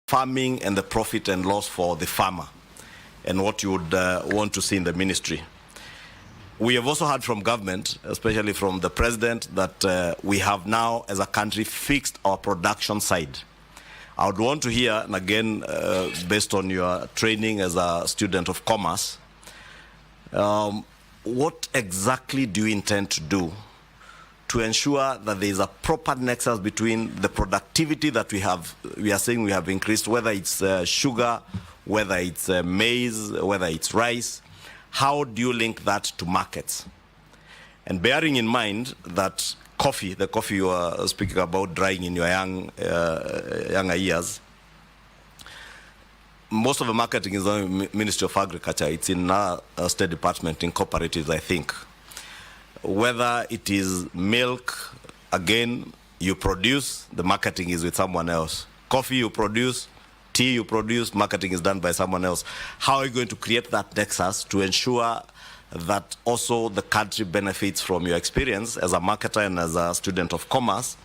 farming and the profit and loss for the farmer and what you would want to see in the ministry. We have also heard from government, especially from the president, that we have now as a country fixed our production side. I would want to hear, and again, based on your training as a student of commerce, what exactly do you intend to do to ensure that there is a proper nexus between the productivity that we are saying we have increased, whether it's sugar, whether it's maize, whether it's rice. How do you link that to markets? And bearing in mind that coffee, the coffee you are speaking about drying in your younger years, most of the marketing is on the Ministry of Agriculture. It's in our State Department, in cooperatives, I think. Whether it is milk, again, you produce, the marketing is with someone else. Coffee you produce, tea you produce, marketing is done by someone else. How are you going to create that nexus to ensure that also the country benefits from your experience as a marketer and as a student of commerce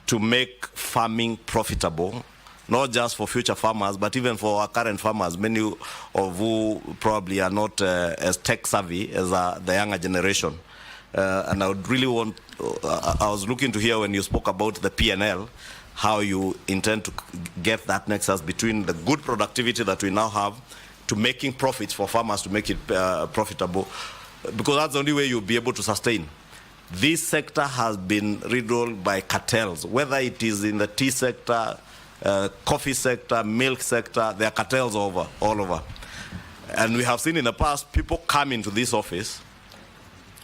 to make farming profitable, not just for future farmers, but even for our current farmers, many of who probably are not as tech savvy as the younger generation. And I would really want, I was looking to hear when you spoke about the P&L, how you intend to get that nexus between the good productivity that we now have to making profits for farmers to make it profitable, because that's the only way you'll be able to sustain. This sector has been riddled by cartels, whether it is in the tea sector, coffee sector, milk sector, there are cartels all over. And we have seen in the past, people come into this office,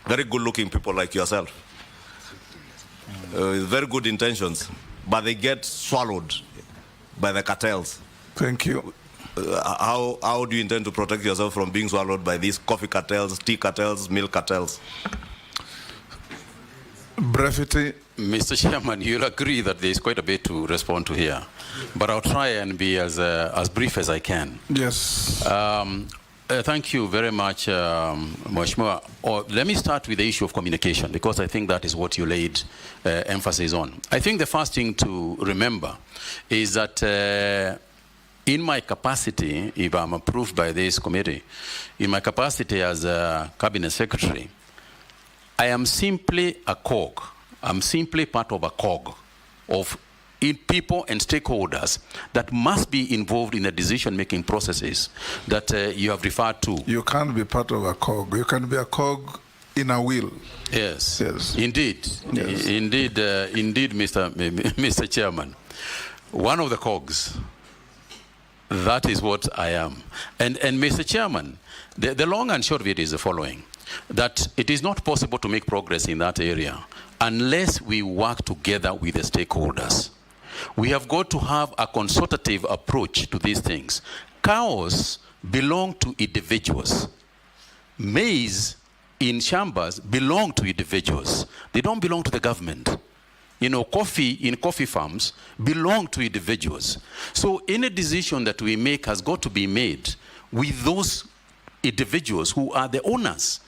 very good-looking people like yourself, very good intentions, but they get swallowed by the cartels. Thank you. How do you intend to protect yourself from being swallowed by these coffee cartels, tea cartels, milk cartels? Brevity. Mr. Chairman, you'll agree that there is quite a bit to respond to here, but I'll try and be as brief as I can. Yes. Thank you very much, Mheshimiwa. Let me start with the issue of communication, because I think that is what you laid emphasis on. I think the first thing to remember is that in my capacity, if I'm approved by this committee, in my capacity as a cabinet secretary, I am simply a cog. I'm simply part of a cog of people and stakeholders that must be involved in the decision-making processes that you have referred to. You can't be part of a cog. You can be a cog in a wheel. Yes. Yes. Indeed. Yes. Indeed, Mr. Chairman. One of the cogs. That is what I am. And Mr. Chairman, the long and short of it is the following, that it is not possible to make progress in that area unless we work together with the stakeholders. We have got to have a consultative approach to these things. Cows belong to individuals. Maize in chambers belong to individuals. They don't belong to the government. You know, coffee in coffee farms belong to individuals. So any decision that we make has got to be made with those individuals who are the owners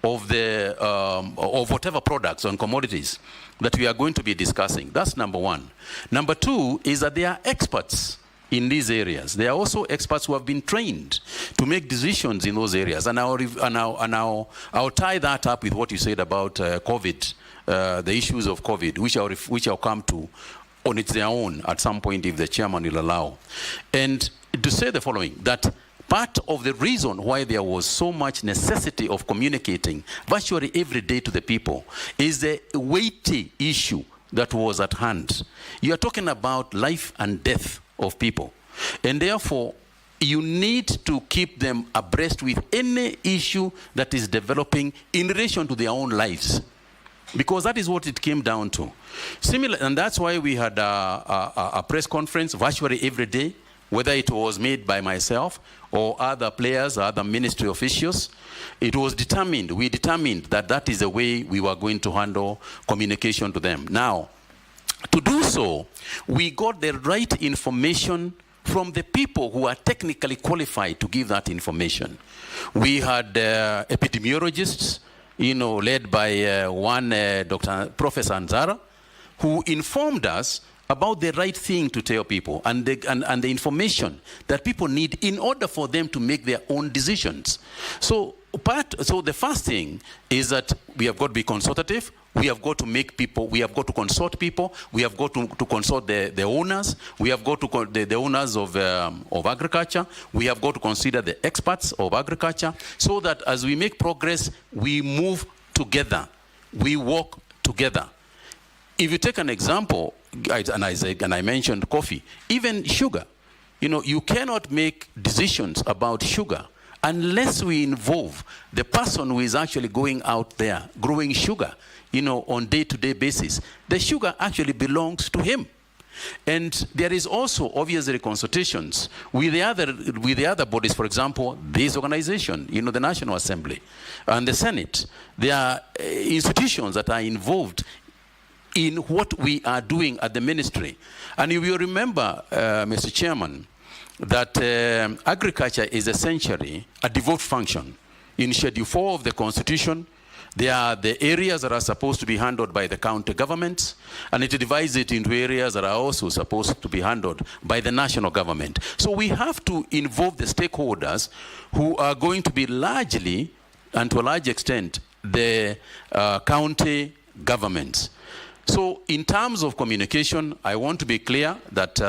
of the of whatever products and commodities that we are going to be discussing. That's number one. Number two is that there are experts in these areas. There are also experts who have been trained to make decisions in those areas. And I'll tie that up with what you said about COVID, the issues of COVID, which I'll come to on its own at some point if the chairman will allow. And to say the following, that part of the reason why there was so much necessity of communicating virtually every day to the people is the weighty issue that was at hand. You are talking about life and death of people. And therefore, you need to keep them abreast with any issue that is developing in relation to their own lives. Because that is what it came down to. Similar, and that's why we had a press conference virtually every day, whether it was made by myself or other players, or other ministry officials. It was determined, we determined that that is the way we were going to handle communication to them. Now, to do so, we got the right information from the people who are technically qualified to give that information. We had epidemiologists, you know, led by one Professor Anzara, who informed us about the right thing to tell people and the information that people need in order for them to make their own decisions. So the first thing is that we have got to be consultative. We have got to make people, we have got to consult people, we have got to consult the owners, we have got to the owners of agriculture, we have got to consider the experts of agriculture, so that as we make progress, we move together, we work together. If you take an example, and I mentioned coffee, even sugar, you know, you cannot make decisions about sugar unless we involve the person who is actually going out there growing sugar, you know, on day-to-day basis. The sugar actually belongs to him. And there is also obviously consultations with the other bodies. For example, this organization, you know, the National Assembly and the Senate. There are institutions that are involved in what we are doing at the ministry. And you will remember, Mr. Chairman, that agriculture is essentially a devolved function. In Schedule 4 of the Constitution, there are the areas that are supposed to be handled by the county governments, and it divides it into areas that are also supposed to be handled by the national government. So we have to involve the stakeholders who are going to be largely, and to a large extent, the county governments. So in terms of communication, I want to be clear that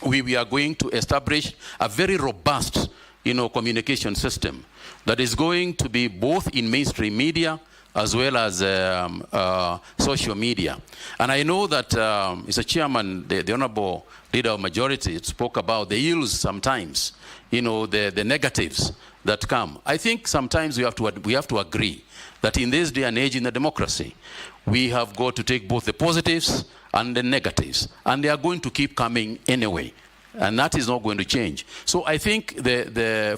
we are going to establish a very robust, you know, communication system that is going to be both in mainstream media as well as social media. And I know that Mr. Chairman, the Honorable Leader of Majority spoke about the ills sometimes, you know, the negatives that come. I think sometimes we have to agree that in this day and age in the democracy, we have got to take both the positives and the negatives, and they are going to keep coming anyway, and that is not going to change. So I think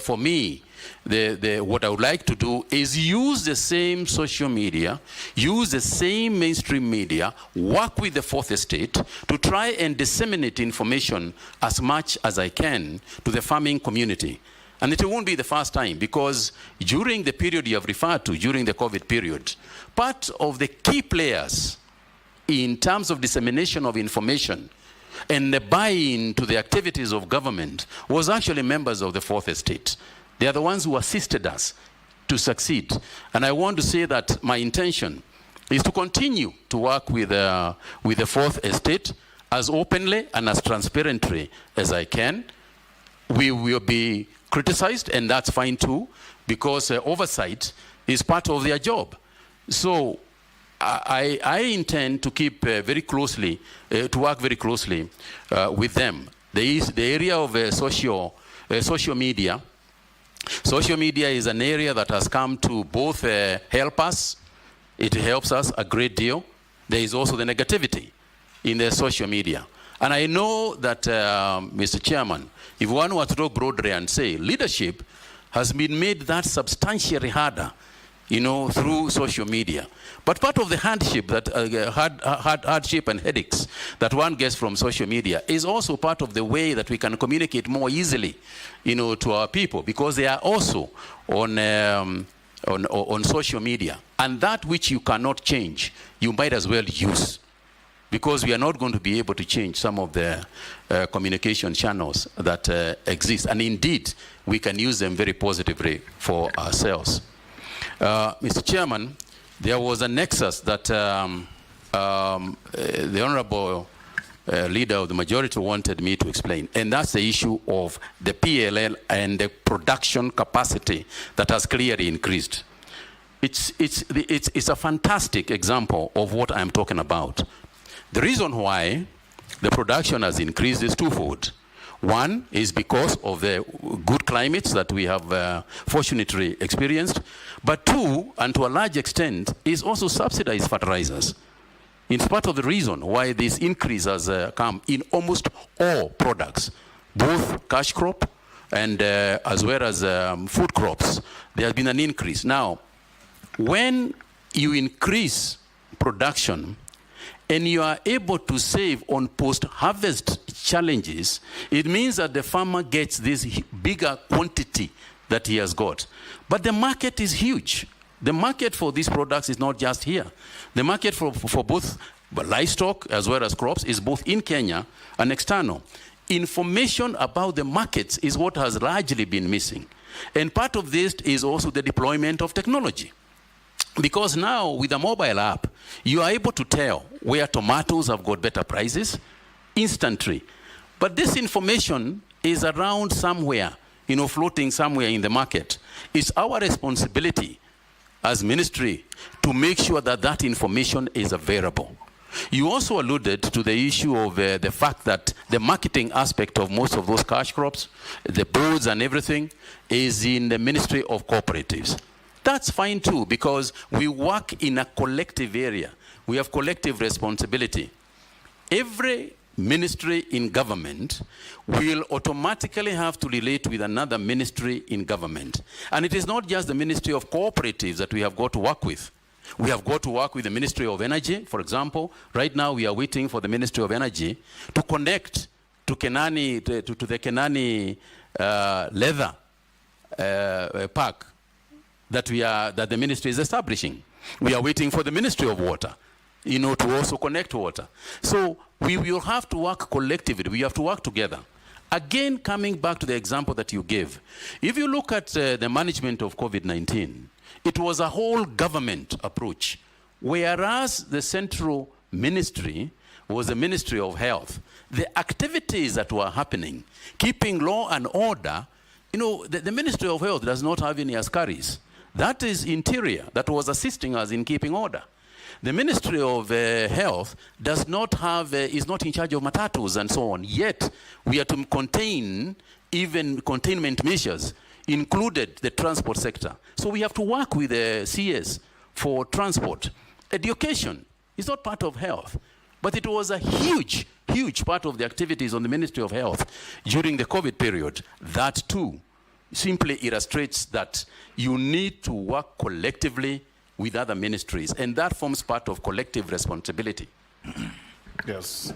for me, what I would like to do is use the same social media, use the same mainstream media, work with the fourth estate to try and disseminate information as much as I can to the farming community. And it won't be the first time, because during the period you have referred to, during the COVID period, part of the key players in terms of dissemination of information and the buy-in to the activities of government was actually members of the fourth estate. They are the ones who assisted us to succeed. And I want to say that my intention is to continue to work with the fourth estate as openly and as transparently as I can. We will be criticized, and that's fine too, because oversight is part of their job. So I intend to keep very closely, to work very closely with them. The area of social media. Social media is an area that has come to both help us. It helps us a great deal. There is also the negativity in the social media. And I know that, Mr. Chairman, if one were to talk broadly and say leadership has been made that substantially harder, you know, through social media. But part of the hardship and headaches that one gets from social media is also part of the way that we can communicate more easily, you know, to our people, because they are also on social media. And that which you cannot change, you might as well use, because we are not going to be able to change some of the communication channels that exist. And indeed, we can use them very positively for ourselves. Mr. Chairman, there was a nexus that the Honorable Leader of the Majority wanted me to explain, and that's the issue of the PLL and the production capacity that has clearly increased. It's a fantastic example of what I'm talking about. The reason why the production has increased is twofold. One is because of the good climates that we have fortunately experienced. But two, and to a large extent, is also subsidized fertilizers. It's part of the reason why this increase has come in almost all products, both cash crop and as well as food crops. There has been an increase. Now, when you increase production, and you are able to save on post-harvest challenges, it means that the farmer gets this bigger quantity that he has got. But the market is huge. The market for these products is not just here. The market for both but livestock as well as crops, is both in Kenya and external. Information about the markets is what has largely been missing. And part of this is also the deployment of technology. Because now with a mobile app, you are able to tell where tomatoes have got better prices instantly. But this information is around somewhere, floating somewhere in the market. It's our responsibility as ministry to make sure that that information is available. You also alluded to the issue of the fact that the marketing aspect of most of those cash crops, the boards and everything, is in the Ministry of Cooperatives. That's fine too, because we work in a collective area. We have collective responsibility. Every ministry in government will automatically have to relate with another ministry in government. And it is not just the Ministry of Cooperatives that we have got to work with. We have got to work with the Ministry of Energy, for example. Right now we are waiting for the Ministry of Energy to connect to Kenani, to the Kenani leather park that the ministry is establishing. We are waiting for the Ministry of Water, to also connect water. So we will have to work collectively. We have to work together. Again, coming back to the example that you gave, if you look at the management of COVID-19, it was a whole government approach, whereas the central ministry was the Ministry of Health. The activities that were happening, keeping law and order, the Ministry of Health does not have any askaris. That is Interior that was assisting us in keeping order. The Ministry of Health does not have, is not in charge of matatus and so on. Yet, we are to contain even containment measures, included the transport sector. So we have to work with the CS for transport. Education is not part of health, but it was a huge, huge part of the activities on the Ministry of Health during the COVID period. That too simply illustrates that you need to work collectively with other ministries, and that forms part of collective responsibility. Yes.